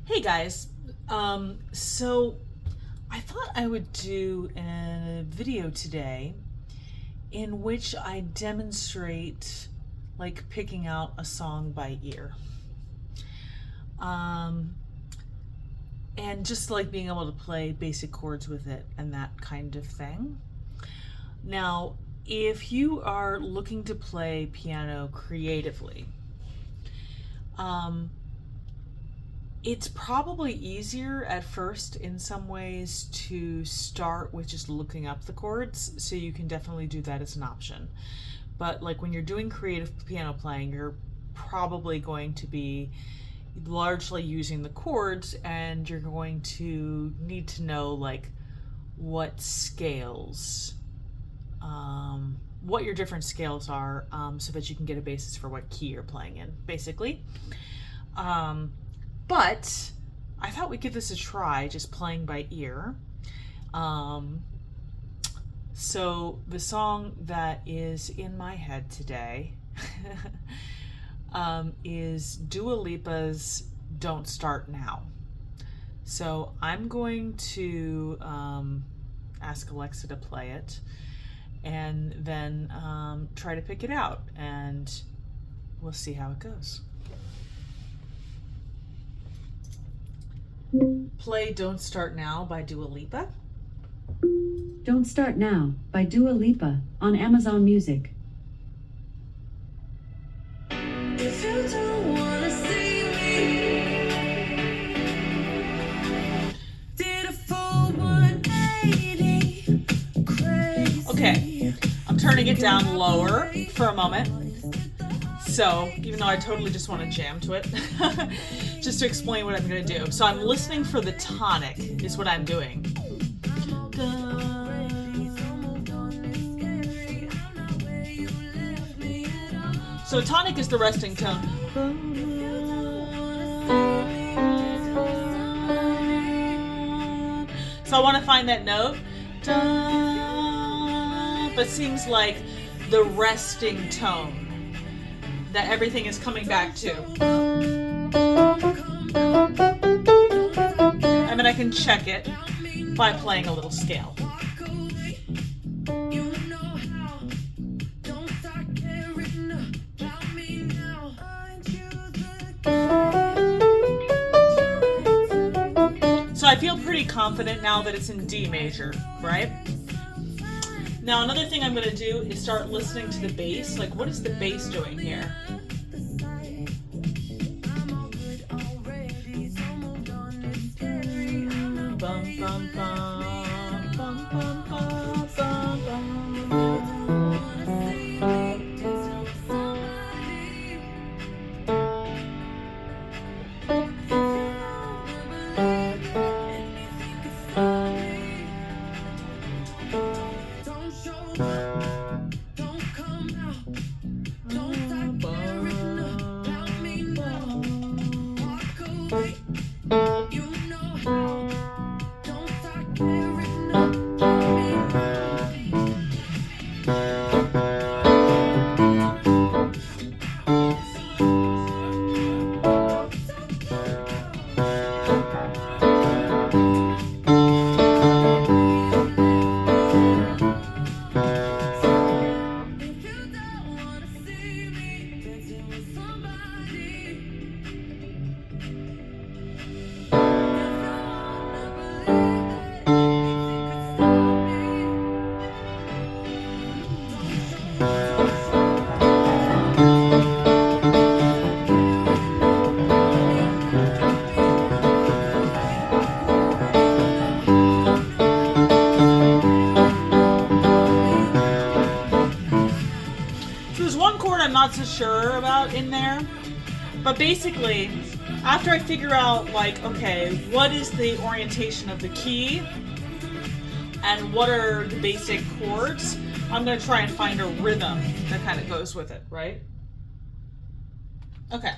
Hey guys, so I thought I would do a video today in which I demonstrate like picking out a song by ear. And just like being able to play basic chords with it and that kind of thing. Now, if you are looking to play piano creatively, it's probably easier at first in some ways to start with just looking up the chords, so you can definitely do that as an option. But like when you're doing creative piano playing, you're probably going to be largely using the chords, and you're going to need to know like what scales, what your different scales are, so that you can get a basis for what key you're playing in, basically. But I thought we'd give this a try, just playing by ear. So the song that is in my head today is Dua Lipa's Don't Start Now. So I'm going to ask Alexa to play it and then try to pick it out, and we'll see how it goes. Play Don't Start Now by Dua Lipa. Don't Start Now by Dua Lipa on Amazon Music. If you don't wanna see me, did a full 180, crazy. Okay, I'm turning it down lower for a moment. So, even though I totally just want to jam to it, just to explain what I'm going to do. So I'm listening for the tonic is what I'm doing. So tonic is the resting tone. So I want to find that note. But it seems like the resting tone that everything is coming back to. And then I can check it by playing a little scale. So I feel pretty confident now that it's in D major, right? Now another thing I'm going to do is start listening to the bass. Like, what is the bass doing here? Bum, bum, bum, bum, bum, bum, bum, bum. I'm not so sure about in there, but basically after I figure out like, okay, what is the orientation of the key and what are the basic chords, I'm going to try and find a rhythm that kind of goes with it, right? Okay.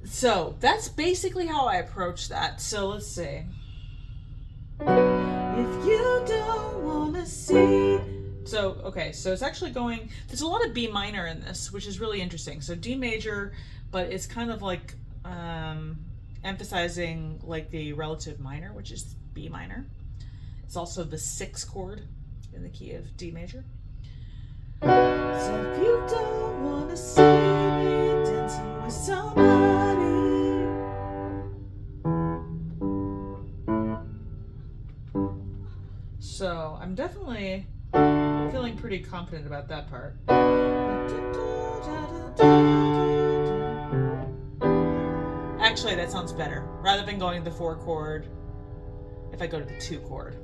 So that's basically how I approach that. So let's see. If you don't wanna see, So, okay, so it's actually going, there's a lot of B minor in this, which is really interesting. So D major, but it's kind of like emphasizing like the relative minor, which is B minor. It's also the 6th chord in the key of D major. So if you don't wanna see me dancing with somebody, so I'm definitely feeling pretty confident about that part. Actually, that sounds better. Rather than going to the 4 chord, if I go to the 2 chord.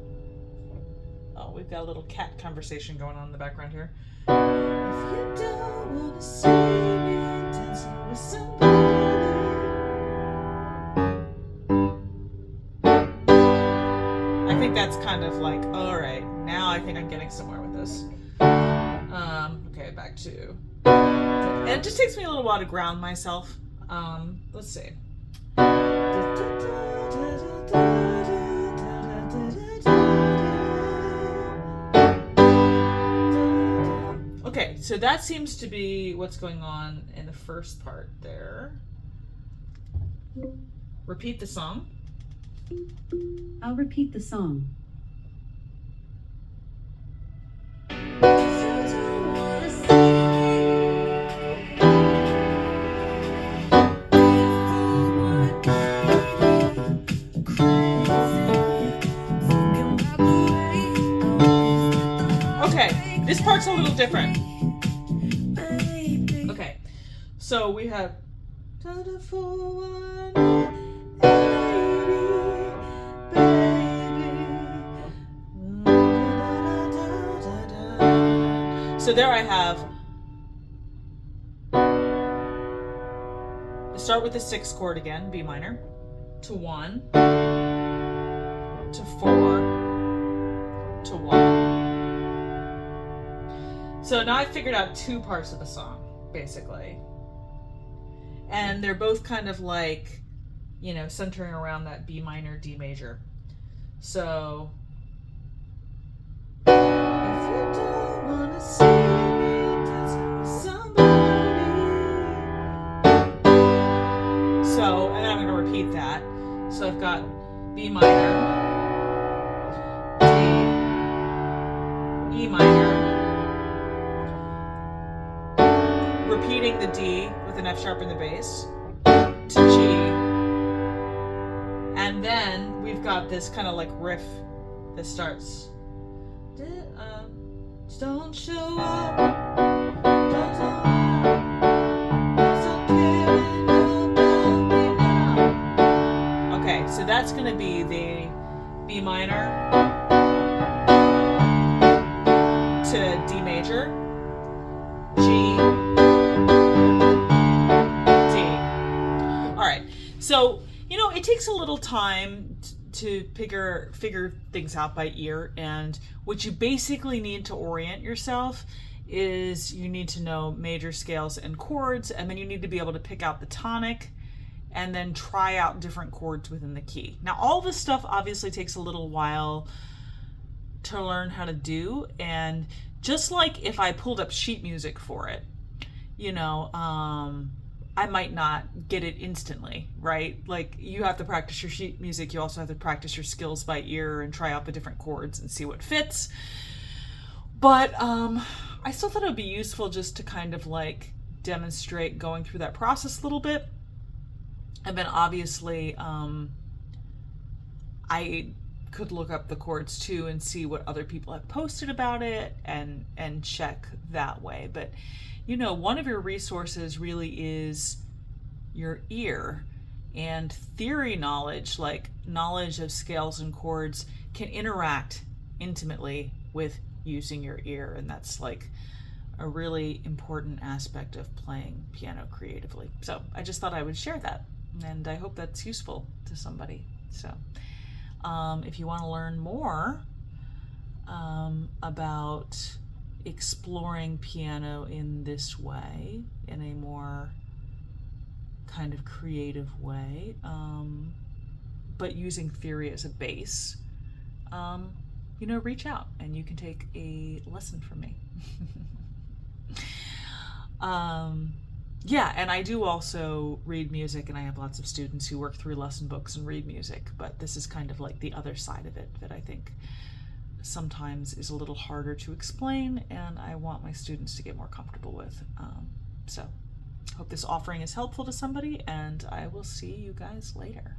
Oh, we've got a little cat conversation going on in the background here. If you don't wanna see me dancing with somebody, I think that's kind of like, all right, now I think I'm getting somewhere with this. Okay, back to, and it just takes me a little while to ground myself. Let's see. Okay, so that seems to be what's going on in the first part there. Repeat the song. I'll repeat the song. Okay, this part's a little different. Okay, so we have. So there I have. Start with the 6th chord again, B minor, to 1, to 4, to 1. So now I figured out 2 parts of the song, basically. And they're both kind of like, you know, centering around that B minor, D major. So, if you don't wanna see me dancing with somebody. So, and I'm gonna repeat that. So I've got B minor, D, E minor, repeating the D with an F sharp in the bass, to G, and then we've got this kind of like riff that starts. Don't show up. Don't care about me now. Okay, so that's going to be the B minor to D major, G, D. All right, so you know it takes a little time to figure things out by ear, and what you basically need to orient yourself is you need to know major scales and chords, and then you need to be able to pick out the tonic and then try out different chords within the key. Now all this stuff obviously takes a little while to learn how to do, and just like if I pulled up sheet music for it, you know, I might not get it instantly, right? Like you have to practice your sheet music, you also have to practice your skills by ear and try out the different chords and see what fits. But I still thought it would be useful just to kind of like demonstrate going through that process a little bit. And then obviously I could look up the chords too and see what other people have posted about it and check that way. But you know, one of your resources really is your ear, and theory knowledge, like knowledge of scales and chords, can interact intimately with using your ear, and that's like a really important aspect of playing piano creatively. So I just thought I would share that, and I hope that's useful to somebody. So if you want to learn more about exploring piano in this way, in a more kind of creative way, but using theory as a base, reach out and you can take a lesson from me. Yeah, and I do also read music, and I have lots of students who work through lesson books and read music, but this is kind of like the other side of it that I think sometimes is a little harder to explain, and I want my students to get more comfortable with. So hope this offering is helpful to somebody, and I will see you guys later.